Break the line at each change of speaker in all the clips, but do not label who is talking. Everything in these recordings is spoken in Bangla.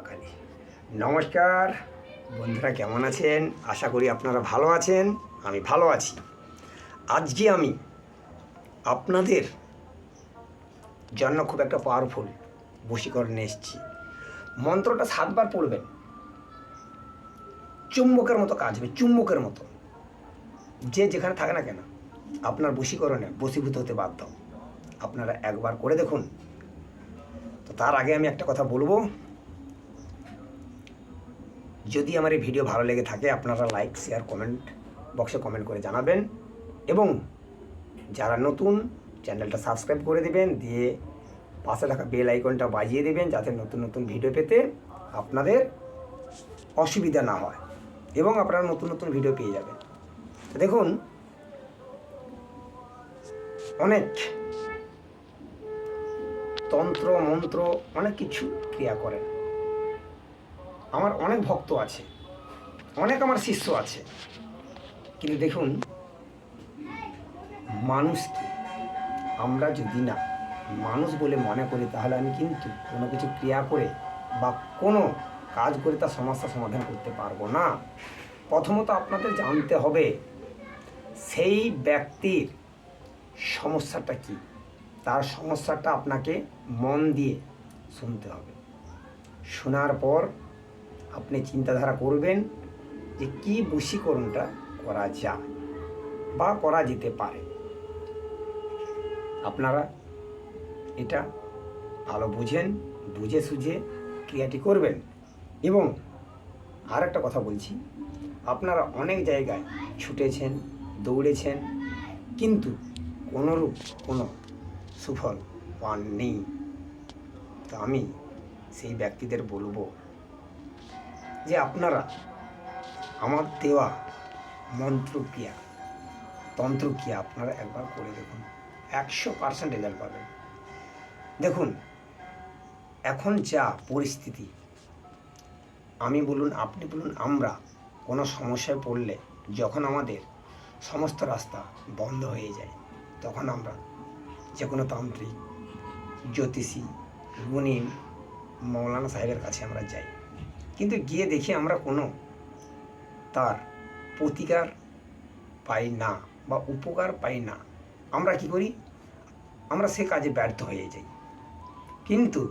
কালী। নমস্কার বন্ধুরা, কেমন আছেন? আশা করি আপনারা ভালো আছেন। আমি ভালো আছি। আজকে আমি আপনাদের জন্য খুব একটা পাওয়ারফুল বশীকরণ এসেছি। মন্ত্রটা 7 বার পড়বেন, চুম্বকের মতো কাজ হবে, চুম্বকের মতো। যে যেখানে থাকে না কেন আপনার বশীকরণে বশীভূত হতে বাধ্য। আপনারা একবার করে দেখুন। তো তার আগে আমি একটা কথা বলবো, যদি আমার এই ভিডিও ভালো লেগে থাকে আপনারা লাইক, শেয়ার, কমেন্ট বক্সে কমেন্ট করে জানাবেন এবং যারা নতুন চ্যানেলটা সাবস্ক্রাইব করে দেবেন, দিয়ে পাশে থাকা বেল আইকনটা বাজিয়ে দেবেন যাতে নতুন নতুন ভিডিও পেতে আপনাদের অসুবিধা না হয় এবং আপনারা নতুন নতুন ভিডিও পেয়ে যাবেন। দেখুন, অনেক তন্ত্র মন্ত্র অনেক কিছু ক্রিয়া করেন। আমার অনেক ভক্ত আছে, অনেক আমার শিষ্য আছে, কিন্তু দেখুন মানুষকে আমরা যদি না মানুষ বলে মনে করি তাহলে আমি কিন্তু কোনো কিছু ক্রিয়া করে বা কোনো কাজ করে তার সমস্যা সমাধান করতে পারবো না। প্রথমত আপনাদের জানতে হবে সেই ব্যক্তির সমস্যাটা কি, তার সমস্যাটা আপনাকে মন দিয়ে শুনতে হবে। শোনার পর আপনি চিন্তাধারা করবেন যে কী বশীকরণটা করা যায় বা করা যেতে পারে। আপনারা এটা ভালো বুঝেন, বুঝে সুঝে ক্রিয়াটি করবেন। এবং আর একটা কথা বলছি, আপনারা অনেক জায়গায় ছুটেছেন, দৌড়েছেন, কিন্তু কোনোরূপ কোনো সুফল পাননি। তো আমি সেই ব্যক্তিদের বলবো যে আপনারা আমার দেওয়া মন্ত্রক্রিয়া, তন্ত্রক্রিয়া আপনারা একবার করে দেখুন, 100% রেজাল্ট পাবেন। দেখুন, এখন যা পরিস্থিতি, আমি বলুন, আপনি বলুন, আমরা কোনো সমস্যায় পড়লে যখন আমাদের সমস্ত রাস্তা বন্ধ হয়ে যায় তখন আমরা যে কোনো তান্ত্রিক, জ্যোতিষী, গুণিন, মৌলানা সাহেবের কাছে আমরা যাই, কিন্তু গিয়ে দেখি আমরা কোনো তার প্রতিকার পাই না বা উপকার পাই না। আমরা কি করি? আমরা সে কাজে ব্যর্থ হয়ে যাই। কিন্তু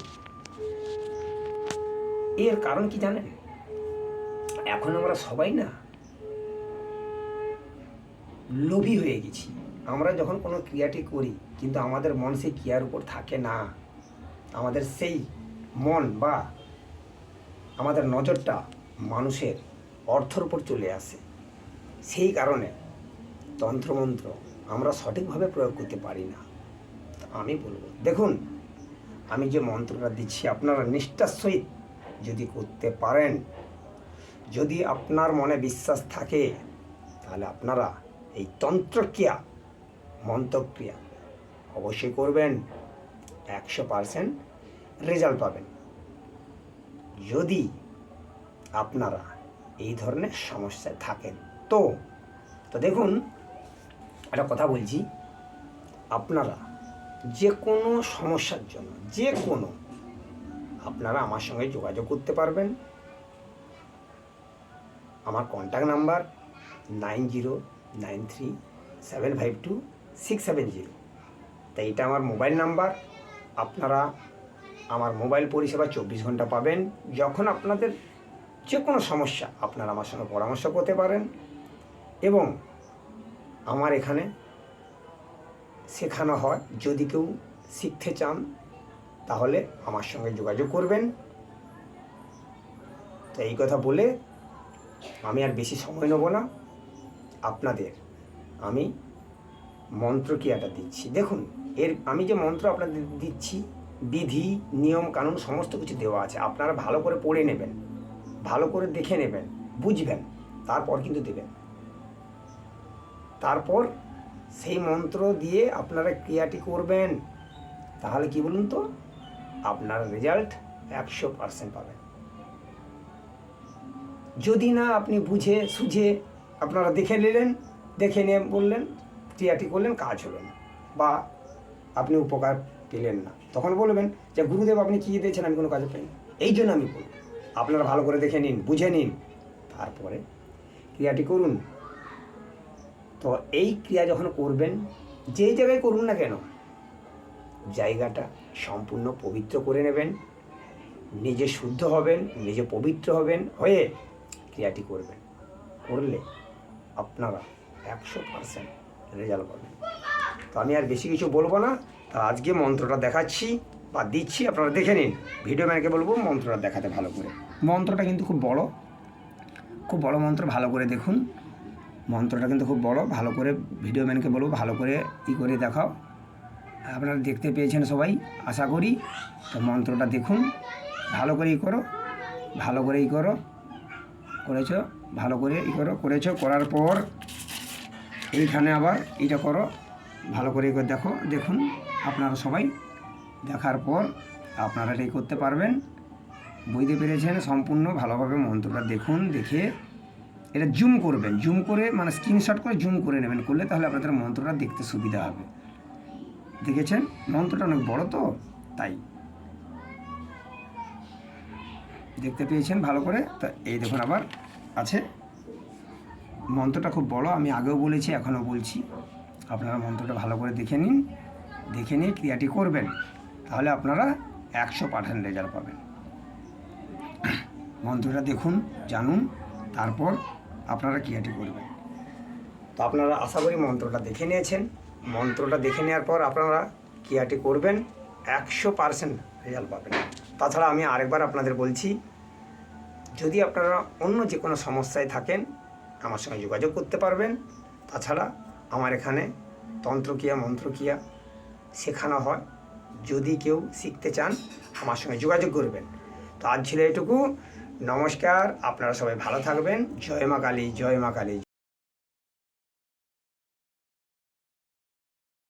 এর কারণ কি জানেন? এখন আমরা সবাই না লোভী হয়ে গেছি। আমরা যখন কোনো ক্রিয়াটি করি কিন্তু আমাদের মন সেই ক্রিয়ার উপর থাকে না, আমাদের সেই মন বা আমাদের নজরটা মানুষের অর্থের উপর চলে আসে। সেই কারণে তন্ত্রমন্ত্র আমরা সঠিকভাবে প্রয়োগ করতে পারি না। আমি বলবো, দেখুন, আমি যে মন্ত্রটা দিচ্ছি আপনারা নিষ্ঠার সহিত যদি করতে পারেন, যদি আপনার মনে বিশ্বাস থাকে, তাহলে আপনারা এই তন্ত্রক্রিয়া, মন্ত্রক্রিয়া অবশ্যই করবেন, 100% রেজাল্ট পাবেন। যদি আপনারা এই ধরনের সমস্যায় থাকেন তো দেখুন, একটা কথা বলছি, আপনারা যে কোনো সমস্যার জন্য আপনারা আমার সঙ্গে যোগাযোগ করতে পারবেন। আমার কন্ট্যাক্ট নাম্বার 9093752670। তাই এটা আমার মোবাইল নাম্বার। আপনারা আমার মোবাইল পরিষেবা 24 ঘন্টা পাবেন। যখন আপনাদের যে কোনো সমস্যা আপনারা আমার সঙ্গে পরামর্শ করতে পারেন এবং আমার এখানে শেখানো হয়। যদি কেউ শিখতে চান তাহলে আমার সঙ্গে যোগাযোগ করবেন। তো এই কথা বলে আমি আর বেশি সময় নেব না, আপনাদের আমি মন্ত্রক্রিয়াটা দিচ্ছি। দেখুন, আমি যে মন্ত্র আপনাদের দিচ্ছি, বিধি, নিয়ম, কানুন সমস্ত কিছু দেওয়া আছে। আপনারা ভালো করে পড়ে নেবেন, ভালো করে দেখে নেবেন, বুঝবেন, তারপর কিন্তু দেবেন। তারপর সেই মন্ত্র দিয়ে আপনারা ক্রিয়াটি করবেন, তাহলে কি বলুন তো, আপনার রেজাল্ট 100% পাবেন। যদি না আপনি বুঝে সুঝে আপনারা দেখে নিলেন, দেখে নিয়ে বললেন, ক্রিয়াটি করলেন, কাজ হলো না বা আপনি উপকার পেলেন না, তখন বলবেন যে গুরুদেব আপনি কী দিয়েছেন, আমি কোনো কাজে পাইনি। এই জন্য আমি বলব আপনারা ভালো করে দেখে নিন, বুঝে নিন, তারপরে ক্রিয়াটি করুন। তো এই ক্রিয়া যখন করবেন, যেই জায়গায় করুন না কেন, জায়গাটা সম্পূর্ণ পবিত্র করে নেবেন, নিজে শুদ্ধ হবেন, নিজে পবিত্র হবেন, হয়ে ক্রিয়াটি করবেন। করলে আপনারা 100% রেজাল্ট পাবেন। তো আমি আর বেশি কিছু বলবো না, তা আজকে মন্ত্রটা দেখাচ্ছি বা দিচ্ছি, আপনারা দেখে নিন। ভিডিও ম্যানকে বলবো মন্ত্রটা দেখাতে ভালো করে। মন্ত্রটা কিন্তু খুব বড় মন্ত্র, ভালো করে দেখুন। মন্ত্রটা কিন্তু খুব বড়, ভালো করে ভিডিও ম্যানকে বলবো ভালো করে করে দেখাও। আপনারা দেখতে পেয়েছেন সবাই আশা করি। তো মন্ত্রটা দেখুন, ভালো করে করো, ভালো করে করেছো, ভালো করে করেছো। করার পর এইখানে আবার এটা করো, ভালো করে দেখুন আপনারা সবাই। দেখার পর আপনারা এটাই করতে পারবেন। বুঝতে পেরেছেন সম্পূর্ণ ভালোভাবে মন্ত্রটা দেখুন। দেখে এটা জুম করবেন, জুম করে মানে স্ক্রিনশট করে জুম করে নেবেন, করলে তাহলে আপনাদের মন্ত্রটা দেখতে সুবিধা হবে। দেখেছেন মন্ত্রটা অনেক বড়, তো তাই দেখতে পেয়েছেন ভালো করে। তো এই দেখুন আবার আছে, মন্ত্রটা খুব বড়, আমি আগেও বলেছি এখনও বলছি। আপনারা মন্ত্রটা ভালো করে দেখে নিন, দেখে নিয়ে ক্রিয়াটি করবেন, তাহলে আপনারা 100% রেজাল্ট পাবেন। মন্ত্রটা দেখুন, জানুন, তারপর আপনারা ক্রিয়াটি করবেন। তো আপনারা আশা করি মন্ত্রটা দেখে নিয়েছেন। মন্ত্রটা দেখে নেওয়ার পর আপনারা ক্রিয়াটি করবেন, 100% রেজাল্ট পাবেন। তাছাড়া আমি আরেকবার আপনাদের বলছি, যদি আপনারা অন্য যে কোনো সমস্যায় থাকেন আমার সঙ্গে যোগাযোগ করতে পারবেন। তাছাড়া আমার এখানে তন্ত্রক্রিয়া মন্ত্রক্রিয়া শেখানো হয়, যদি কেউ শিখতে চান আমার সঙ্গে যোগাযোগ করবেন। তো আজ ছিল এটুকু, নমস্কার, আপনারা সবাই ভালো থাকবেন। জয় মা কালী, জয় মা কালী।